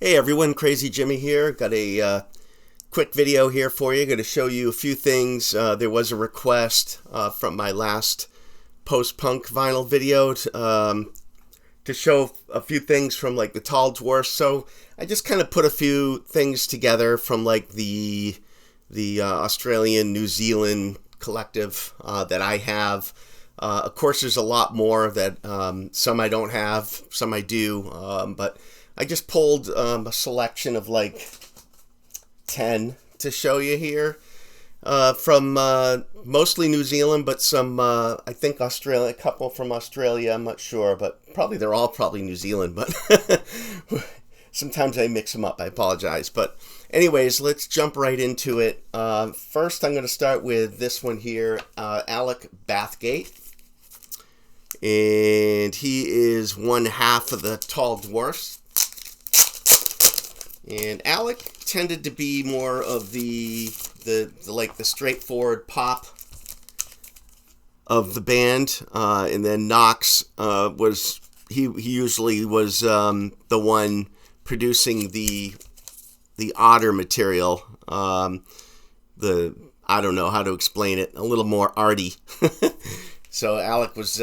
Hey everyone, Crazy Jimmy here. Got a quick video here for you. Going to show you a few things. There was a request from my last post-punk vinyl video to show a few things from like the Tall Dwarfs. So I just kind of put a few things together from like the Australian, New Zealand collective that I have. Of course, there's a lot more that some I don't have, some I do, but I just pulled a selection of like 10 to show you here from mostly New Zealand, but some, I think Australia, a couple from Australia, I'm not sure, but they're all probably New Zealand, but sometimes I mix them up, I apologize. But anyways, let's jump right into it. First, I'm going to start with this one here, Alec Bathgate. And he is one half of the Tall Dwarfs. And Alec tended to be more of the straightforward pop of the band, and then Knox was he usually was the one producing the odder material. I don't know how to explain it. A little more arty. So Alec was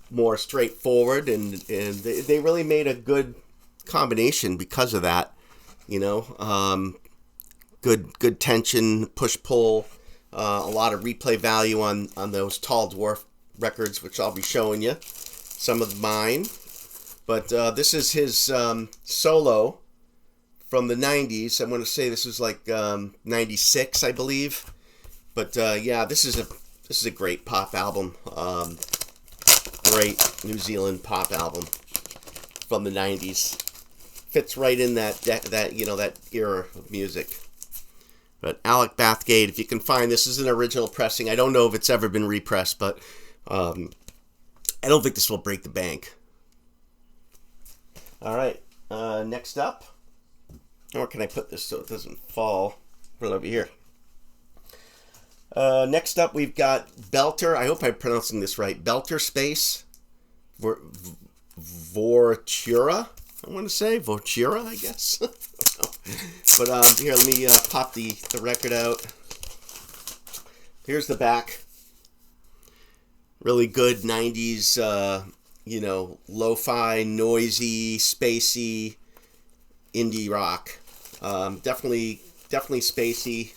more straightforward, and they really made a good combination because of that, good tension, push pull, a lot of replay value on those Tall Dwarf records, which I'll be showing you some of mine. But this is his solo from the 90s. I want to say this was like 96, I believe. But yeah, this is a great pop album, great New Zealand pop album from the 90s. Fits right in that era of music. But Alec Bathgate, if you can find, this is an original pressing. I don't know if it's ever been repressed, but I don't think this will break the bank. All right, next up, where can I put this so it doesn't fall? Right over here. Next up, we've got Belter. I hope I'm pronouncing this right. Belter Space Vortura. I want to say Vortura, I guess. But here, let me pop the record out. Here's the back. Really good 90s, lo-fi, noisy, spacey indie rock. Definitely spacey.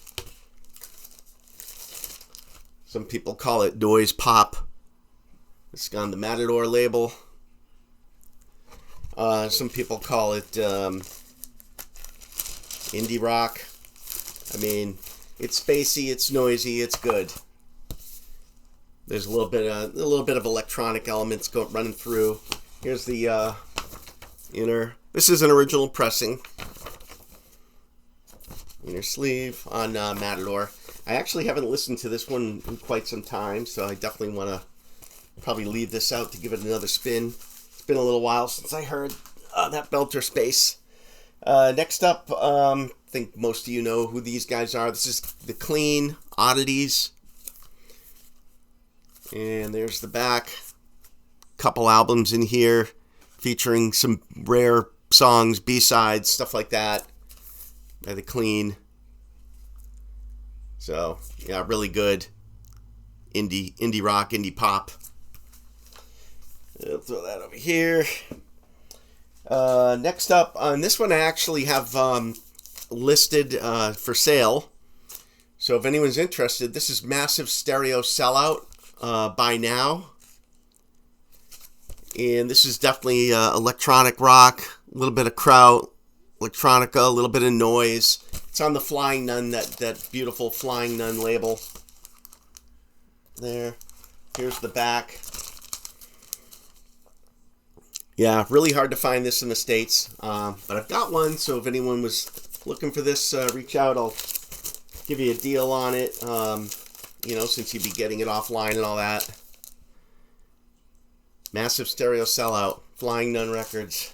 Some people call it noise pop. It's on the Matador label. Some people call it indie rock. I mean, it's spacey, it's noisy, it's good. There's a little bit of electronic elements running through. Here's the inner. This is an original pressing. Inner sleeve on Matador. I actually haven't listened to this one in quite some time, so I definitely want to probably leave this out to give it another spin. It's been a little while since I heard that Belter Space. Next up, I think most of you know who these guys are. This is the Clean Oddities. And there's the back. Couple albums in here featuring some rare songs, B-sides, stuff like that by the Clean. So, yeah, really good indie rock, indie pop. I'll throw that over here. Next up, on this one I actually have listed for sale. So if anyone's interested, this is Massive Stereo Sellout by Now. And this is definitely electronic rock, a little bit of kraut, electronica, a little bit of noise. It's on the Flying Nun, that beautiful Flying Nun label. There. Here's the back. Yeah, really hard to find this in the States, but I've got one, so if anyone was looking for this, reach out. I'll give you a deal on it, since you'd be getting it offline and all that. Massive Stereo Sellout, Flying Nun Records.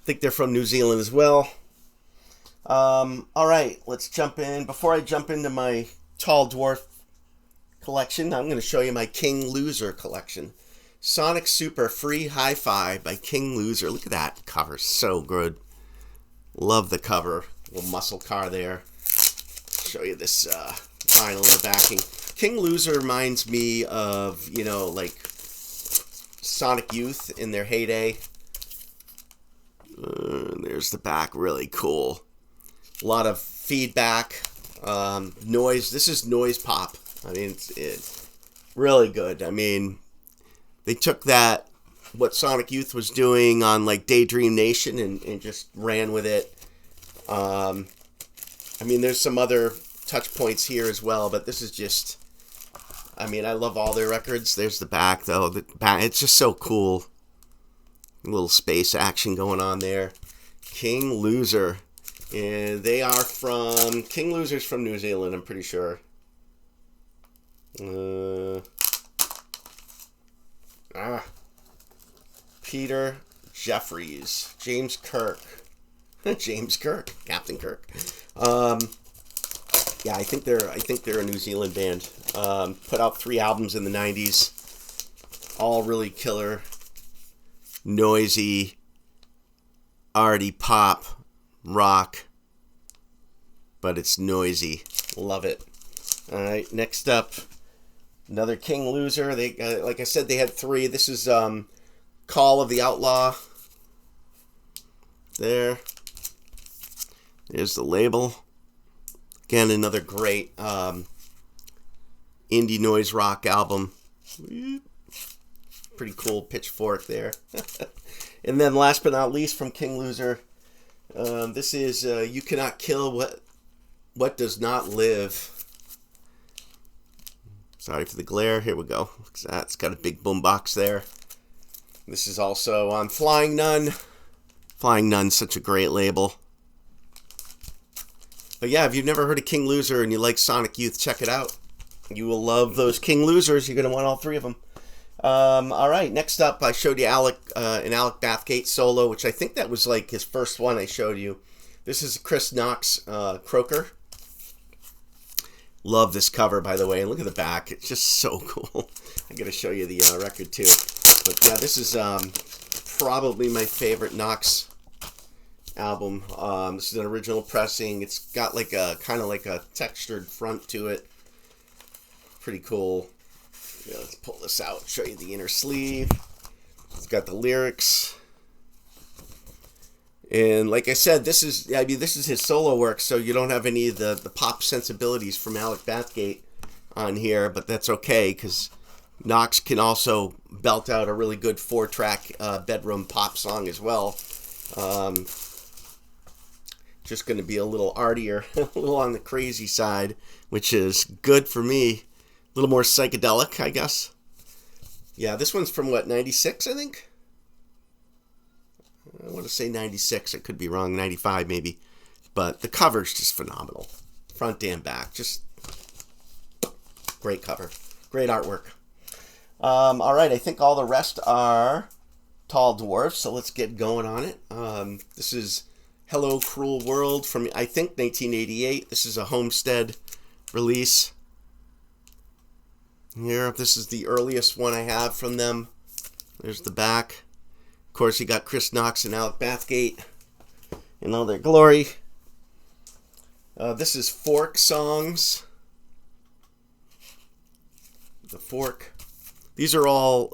I think they're from New Zealand as well. All right, let's jump in. Before I jump into my Tall Dwarf collection, I'm going to show you my King Loser collection. Sonic Super Free Hi-Fi by King Loser. Look at that cover. So good. Love the cover. Little muscle car there. Show you this vinyl in the backing. King Loser reminds me of, you know, like Sonic Youth in their heyday. There's the back. Really cool. A lot of feedback. Noise. This is noise pop. I mean, it's really good. I mean, they took that, what Sonic Youth was doing on like Daydream Nation, and just ran with it. I mean, there's some other touch points here as well, but this is just, I mean, I love all their records. There's the back, though. The back, it's just so cool. A little space action going on there. King Loser. And they are from, King Loser's from New Zealand, I'm pretty sure. Peter Jeffries. James Kirk. James Kirk. Captain Kirk. Yeah, I think they're a New Zealand band. Put out 3 albums in the 90s. All really killer. Noisy. Arty pop. Rock. But it's noisy. Love it. Alright, next up, another King Loser. They like I said, they had 3. This is Call of the Outlaw. There's the label. Again, another great indie noise rock album. Pretty cool pitchfork there. And then last but not least, from King Loser, this is You Cannot Kill What Does Not Live. Sorry for the glare. Here we go. It's got a big boombox there. This is also on Flying Nun. Flying Nun's such a great label. But yeah, if you've never heard of King Loser and you like Sonic Youth, check it out. You will love those King Losers. You're going to want all 3 of them. All right, next up, I showed you an Alec Bathgate solo, which I think that was like his first one I showed you. This is Chris Knox Croaker. Love this cover, by the way. And look at the back. It's just so cool. I got to show you the record, too. But yeah, this is probably my favorite Knox album. This is an original pressing. It's got like a kind of like a textured front to it. Pretty cool. Yeah, let's pull this out, show you the inner sleeve. It's got the lyrics. And like I said, this is his solo work, so you don't have any of the pop sensibilities from Alec Bathgate on here, but that's okay, because Knox can also belt out a really good 4-track bedroom pop song as well. Just going to be a little artier, a little on the crazy side, which is good for me. A little more psychedelic, I guess. Yeah, this one's from, what, 96, I think? I want to say 96. I could be wrong. 95, maybe. But the cover's just phenomenal. Front and back. Just great cover. Great artwork. All right, I think all the rest are Tall Dwarfs, so let's get going on it. This is Hello Cruel World from, I think, 1988. This is a Homestead release. Here, this is the earliest one I have from them. There's the back. Of course, you got Chris Knox and Alec Bathgate in all their glory. This is Fork Songs. The Fork. These are all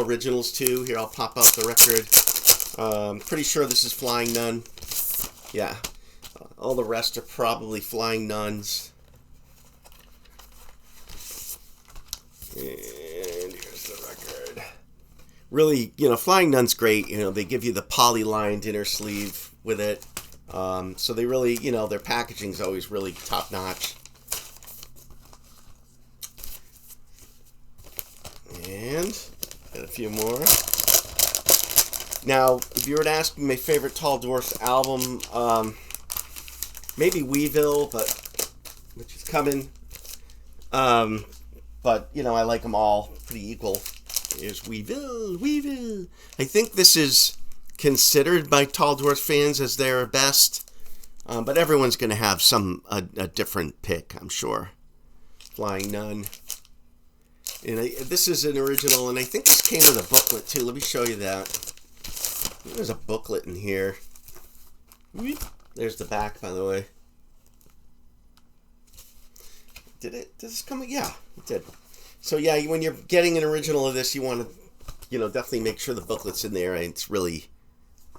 originals too. Here, I'll pop up the record. Pretty sure this is Flying Nun. Yeah, all the rest are probably Flying Nuns. And here's the record. Really, Flying Nun's great. They give you the poly-lined inner sleeve with it. So they really, their packaging's always really top-notch. And got a few more. Now, if you were to ask me my favorite Tall Dwarfs album, maybe Weevil, which is coming. But, I like them all pretty equal. Here's Weevil. I think this is considered by Tall Dwarfs fans as their best. But everyone's going to have a different pick, I'm sure. Flying Nun. And this is an original, and I think this came with a booklet too. Let me show you that. There's a booklet in here. There's the back, by the way. Did this come? Yeah, it did. So yeah, when you're getting an original of this, you want to, definitely make sure the booklet's in there. And it's really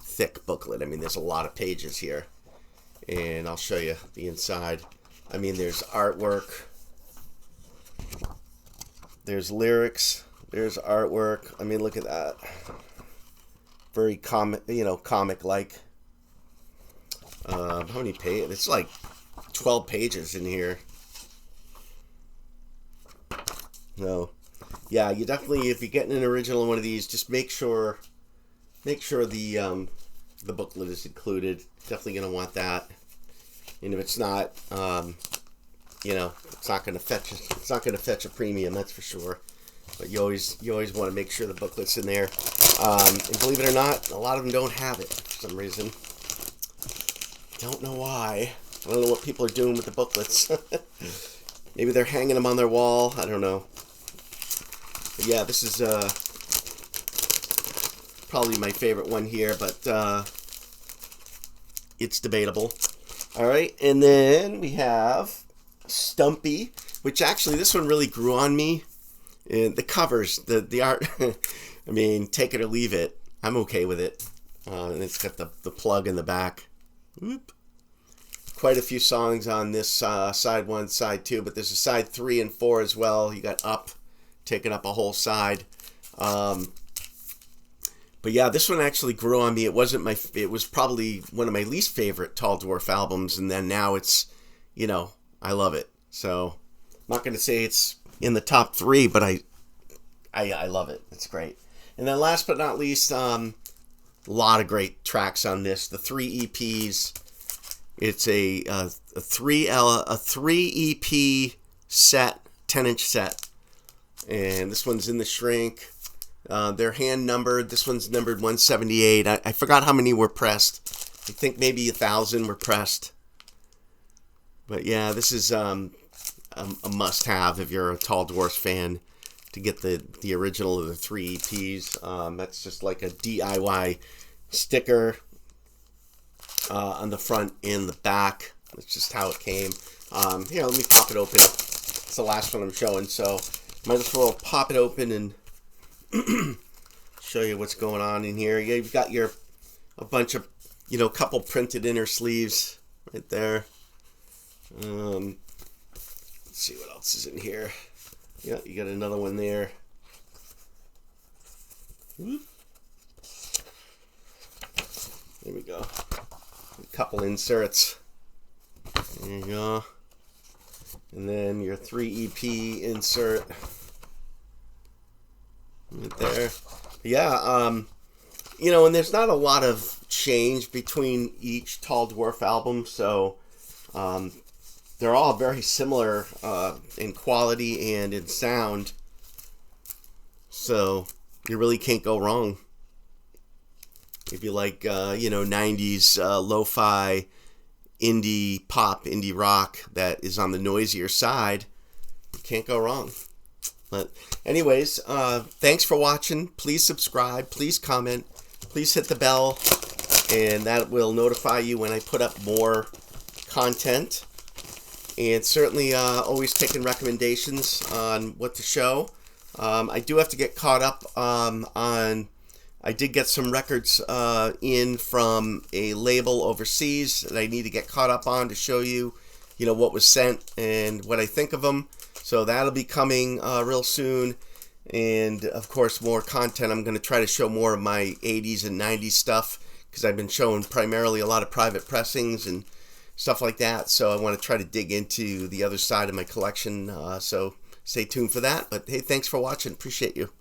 thick booklet. I mean, there's a lot of pages here, and I'll show you the inside. I mean, there's artwork, there's lyrics, there's artwork. I mean, look at that. Very comic-like. How many pages? It's like 12 pages in here. No, yeah, you definitely, if you're getting an original one of these, just make sure the booklet is included. Definitely gonna want that. And if it's not, it's not gonna fetch a premium, that's for sure. But you always want to make sure the booklet's in there. And believe it or not, a lot of them don't have it for some reason. Don't know why. I don't know what people are doing with the booklets. Maybe they're hanging them on their wall. I don't know. But yeah, this is probably my favorite one here, but it's debatable. All right, and then we have Stumpy, which actually this one really grew on me. And the covers, the art, I mean, take it or leave it. I'm okay with it. And it's got the plug in the back. Whoop. Quite a few songs on this side 1, side 2, but there's a side 3 and 4 as well. You got Up, taking up a whole side. But yeah, this one actually grew on me. It was probably one of my least favorite Tall Dwarf albums, and then now it's, I love it. So I'm not going to say it's in the top 3, but I love it. It's great. And then last but not least, a lot of great tracks on this. The 3 EPs. It's a 3 EP set, 10-inch set, and this one's in the shrink. They're hand numbered. This one's numbered 178. I forgot how many were pressed. I think maybe 1,000 were pressed. But yeah, this is a must-have if you're a Tall Dwarfs fan, to get the original of the 3 EPs. That's just like a DIY sticker on the front and the back. That's just how it came. Here, let me pop it open. It's the last one I'm showing, so might as well pop it open and show you what's going on in here. You've got a bunch of, couple printed inner sleeves right there. Let's see what else is in here. Yeah, you got another one there. Whoop. There we go. A couple inserts. There you go. And then your 3 EP insert right there. Yeah, and there's not a lot of change between each Tall Dwarf album, so they're all very similar in quality and in sound, so you really can't go wrong. If you like, 90s lo-fi, indie pop, indie rock that is on the noisier side, you can't go wrong. But anyways, thanks for watching. Please subscribe. Please comment. Please hit the bell, and that will notify you when I put up more content. And certainly always taking recommendations on what to show. I do have to get caught up on... I did get some records in from a label overseas that I need to get caught up on to show you, what was sent and what I think of them. So that'll be coming real soon. And, of course, more content. I'm going to try to show more of my 80s and 90s stuff, because I've been showing primarily a lot of private pressings and stuff like that. So I want to try to dig into the other side of my collection. So stay tuned for that. But, hey, thanks for watching. Appreciate you.